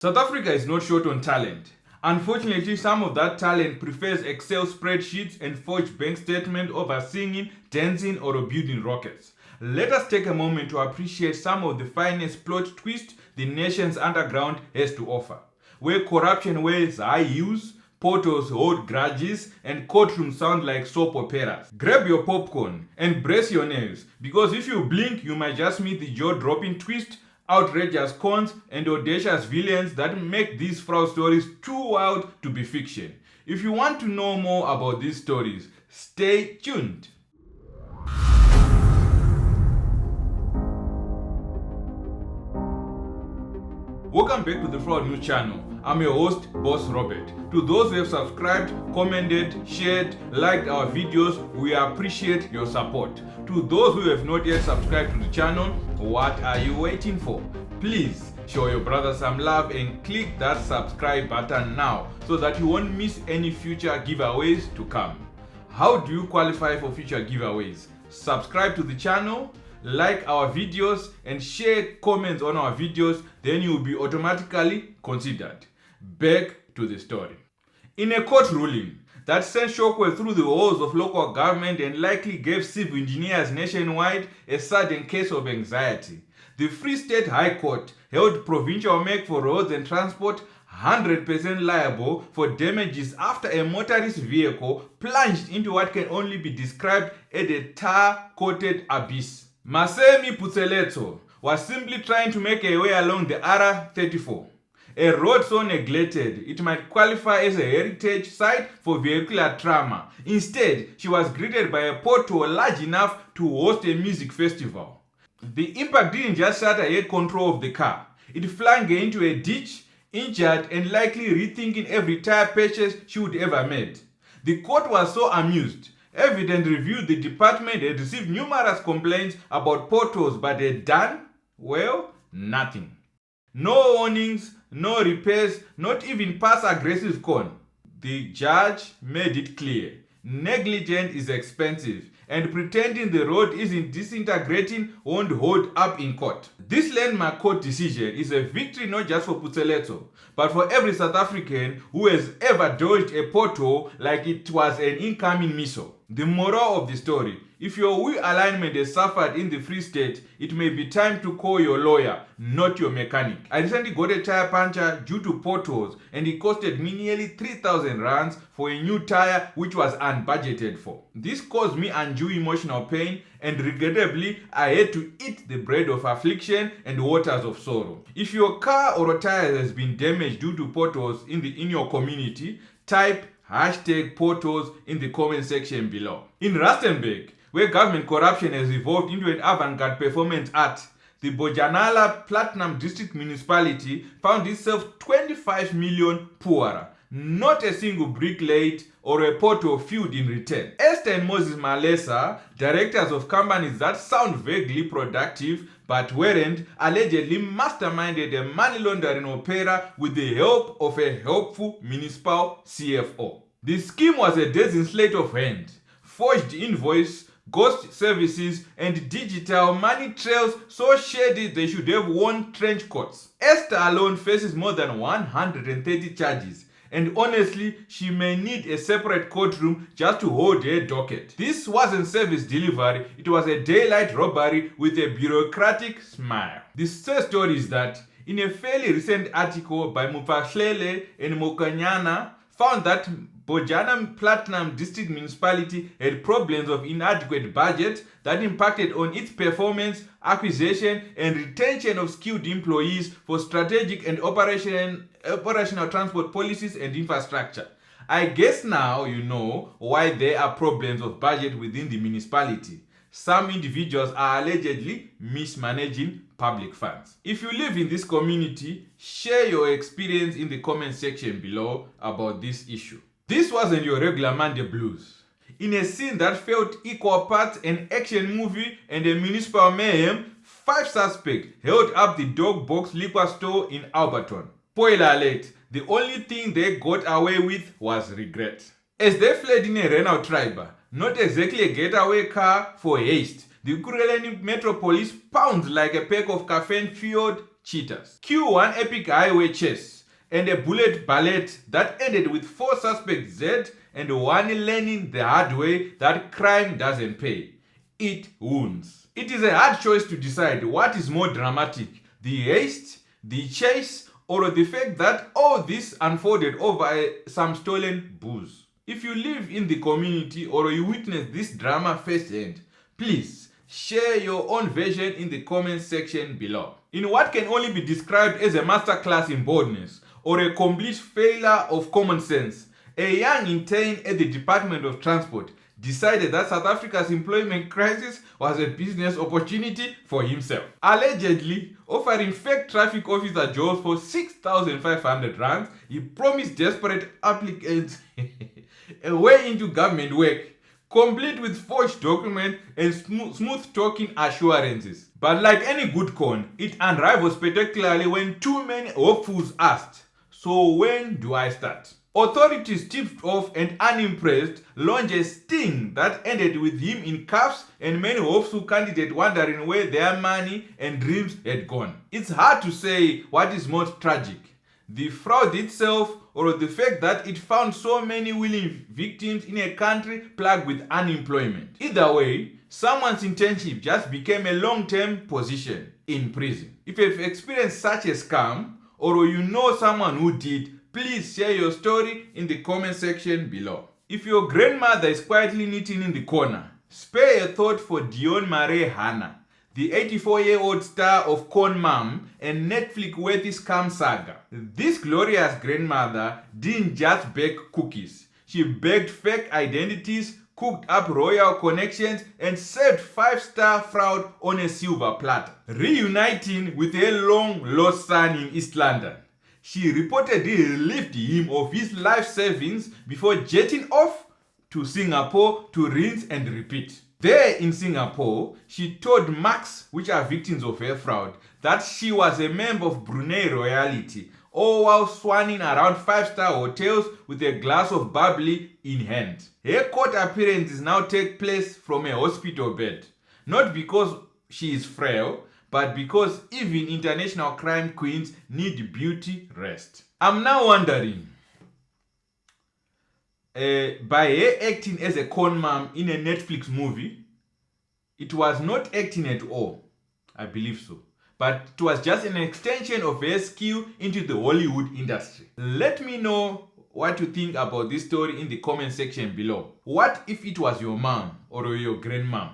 South Africa is not short on talent. Unfortunately, some of that talent prefers Excel spreadsheets and forged bank statements over singing, dancing, or building rockets. Let us take a moment to appreciate some of the finest plot twists the nation's underground has to offer, where corruption wears high heels, potholes hold grudges, and courtrooms sound like soap operas. Grab your popcorn and brace your nerves, because if you blink, you might just meet the jaw-dropping twist, outrageous cons, and audacious villains that make these fraud stories too wild to be fiction. If you want to know more about these stories, stay tuned. Welcome back to the Fraud News channel. I'm your host, Boss Robert. To those who have subscribed, commented, shared, liked our videos, we appreciate your support. To those who have not yet subscribed to the channel, what are you waiting for? Please show your brother some love and click that subscribe button now so that you won't miss any future giveaways to come. How do you qualify for future giveaways? Subscribe to the channel, like our videos, and share comments on our videos, then you will be automatically considered. Back to the story. In a court ruling that sent shockwave through the halls of local government and likely gave civil engineers nationwide a sudden case of anxiety, the Free State High Court held Provincial MEC for Roads and Transport 100% liable for damages after a motorist vehicle plunged into what can only be described as a tar-coated abyss. Masemi Putseleto was simply trying to make a way along the R34, a road so neglected it might qualify as a heritage site for vehicular trauma. Instead, she was greeted by a pothole large enough to host a music festival. The impact didn't just shatter her control of the car, it flung her into a ditch, injured and likely rethinking every tire purchase she would ever made. The court was so amused. Evidence reviewed the department had received numerous complaints about potholes but had done, well, nothing. No warnings, no repairs, not even pass-aggressive con. The judge made it clear. Negligence is expensive, and pretending the road isn't disintegrating won't hold up in court. This landmark court decision is a victory not just for Putseleto, but for every South African who has ever dodged a pothole like it was an incoming missile. The moral of the story: if your wheel alignment has suffered in the Free State, it may be time to call your lawyer, not your mechanic. I recently got a tire puncture due to potholes, and it costed me nearly 3,000 rands for a new tire which was unbudgeted for. This caused me undue emotional pain, and regrettably, I had to eat the bread of affliction and waters of sorrow. If your car or a tire has been damaged due to potholes in your community, type #potholes in the comment section below. In Rustenburg, where government corruption has evolved into an avant-garde performance art, the Bojanala Platinum District Municipality found itself 25 million poorer. Not a single brick laid or a pothole filled in return. Esther and Moses Malesa, directors of companies that sound vaguely productive but weren't, allegedly masterminded a money laundering opera with the help of a helpful municipal CFO. The scheme was a dozen sleight of hand, forged invoice, ghost services, and digital money trails so shady they should have worn trench coats. Esther alone faces more than 130 charges, and honestly, she may need a separate courtroom just to hold her docket. This wasn't service delivery, it was a daylight robbery with a bureaucratic smile. The sad story is that in a fairly recent article by Muphahlele and Mokanyana, found that Bojana Platinum District Municipality had problems of inadequate budget that impacted on its performance, acquisition, and retention of skilled employees for strategic and operational transport policies and infrastructure. I guess now you know why there are problems of budget within the municipality. Some individuals are allegedly mismanaging public funds. If you live in this community, share your experience in the comment section below about this issue. This wasn't your regular Monday blues. In a scene that felt equal parts an action movie and a municipal mayhem, 5 suspects held up the dog box liquor store in Alberton. Spoiler alert, the only thing they got away with was regret. As they fled in a Renault Triber, not exactly a getaway car for heist, the Kureleni Metro Police pounds like a pack of caffeine-fueled cheaters. Cue one epic highway chase and a bullet ballet that ended with 4 suspects dead and one learning the hard way that crime doesn't pay. It wounds. It is a hard choice to decide what is more dramatic, the heist, the chase, or the fact that all this unfolded over some stolen booze. If you live in the community or you witness this drama firsthand, please share your own version in the comment section below. In what can only be described as a masterclass in boldness or a complete failure of common sense, a young intern at the Department of Transport decided that South Africa's employment crisis was a business opportunity for himself. Allegedly offering fake traffic officer jobs for 6,500 rands, he promised desperate applicants a way into government work, complete with forged documents and smooth talking assurances. But like any good con, it unravels spectacularly when too many hopefuls asked, "So when do I start?" Authorities tipped off and unimpressed launched a sting that ended with him in cuffs and many hopeful candidates wondering where their money and dreams had gone. It's hard to say what is more tragic, the fraud itself or the fact that it found so many willing victims in a country plagued with unemployment. Either way, someone's internship just became a long-term position in prison. If you've experienced such a scam or you know someone who did, please share your story in the comment section below. If your grandmother is quietly knitting in the corner, spare a thought for Dion Marie Hanna, the 84-year-old star of Con Mom and Netflix-worthy scam saga. This glorious grandmother didn't just bake cookies. She baked fake identities, cooked up royal connections, and served 5-star fraud on a silver platter. Reuniting with her long-lost son in East London, she reportedly relieved him of his life savings before jetting off to Singapore to rinse and repeat. There in Singapore, she told Max, which are victims of her fraud, that she was a member of Brunei royalty, all while swanning around 5-star hotels with a glass of bubbly in hand. Her court appearances now take place from a hospital bed, not because she is frail, but because even international crime queens need beauty rest. I'm now wondering, by her acting as a con mom in a Netflix movie, it was not acting at all, I believe so, but it was just an extension of her skill into the Hollywood industry. Let me know what you think about this story in the comment section below. What if it was your mom or your grandmom?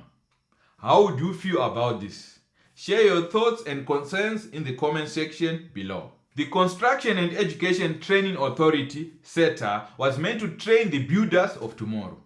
How would you feel about this? Share your thoughts and concerns in the comment section below. The Construction and Education Training Authority, SETA, was meant to train the builders of tomorrow.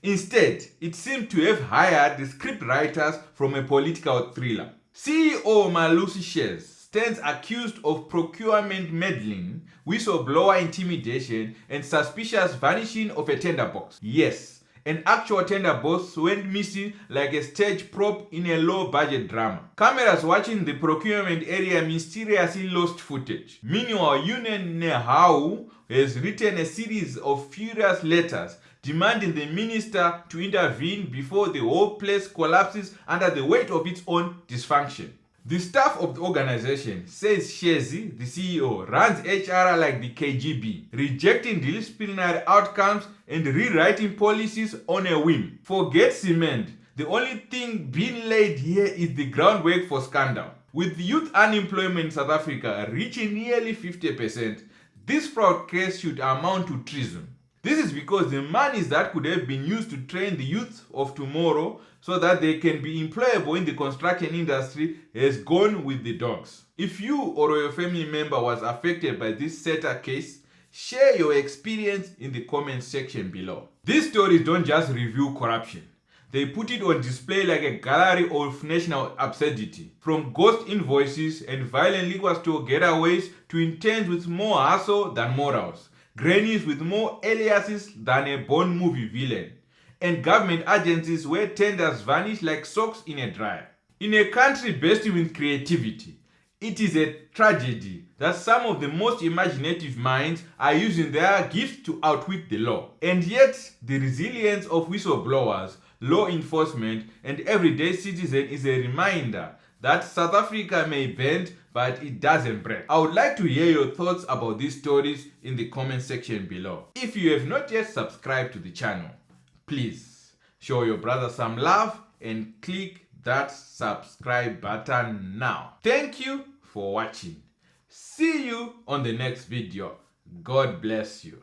Instead, it seemed to have hired the script writers from a political thriller. CEO Malusi Shares stands accused of procurement meddling, whistleblower intimidation, and suspicious vanishing of a tender box. Yes, an actual tender box went missing like a stage prop in a low-budget drama. Cameras watching the procurement area mysteriously lost footage. Meanwhile, Union Nehau has written a series of furious letters demanding the minister to intervene before the whole place collapses under the weight of its own dysfunction. The staff of the organization says Shezi, the CEO, runs HR like the KGB, rejecting disciplinary outcomes and rewriting policies on a whim. Forget cement. The only thing being laid here is the groundwork for scandal. With youth unemployment in South Africa reaching nearly 50%, this fraud case should amount to treason. This is because the monies that could have been used to train the youth of tomorrow so that they can be employable in the construction industry has gone with the dogs. If you or your family member was affected by this SETA case, share your experience in the comment section below. These stories don't just review corruption. They put it on display like a gallery of national absurdity. From ghost invoices and violent liquor store getaways to interns with more hustle than morals, grannies with more aliases than a Bond movie villain, and government agencies where tenders vanish like socks in a dryer. In a country bursting with creativity, it is a tragedy that some of the most imaginative minds are using their gifts to outwit the law. And yet, the resilience of whistleblowers, law enforcement, and everyday citizens is a reminder that South Africa may bend, but it doesn't break. I would like to hear your thoughts about these stories in the comment section below. If you have not yet subscribed to the channel, please show your brother some love and click that subscribe button now. Thank you for watching. See you on the next video. God bless you.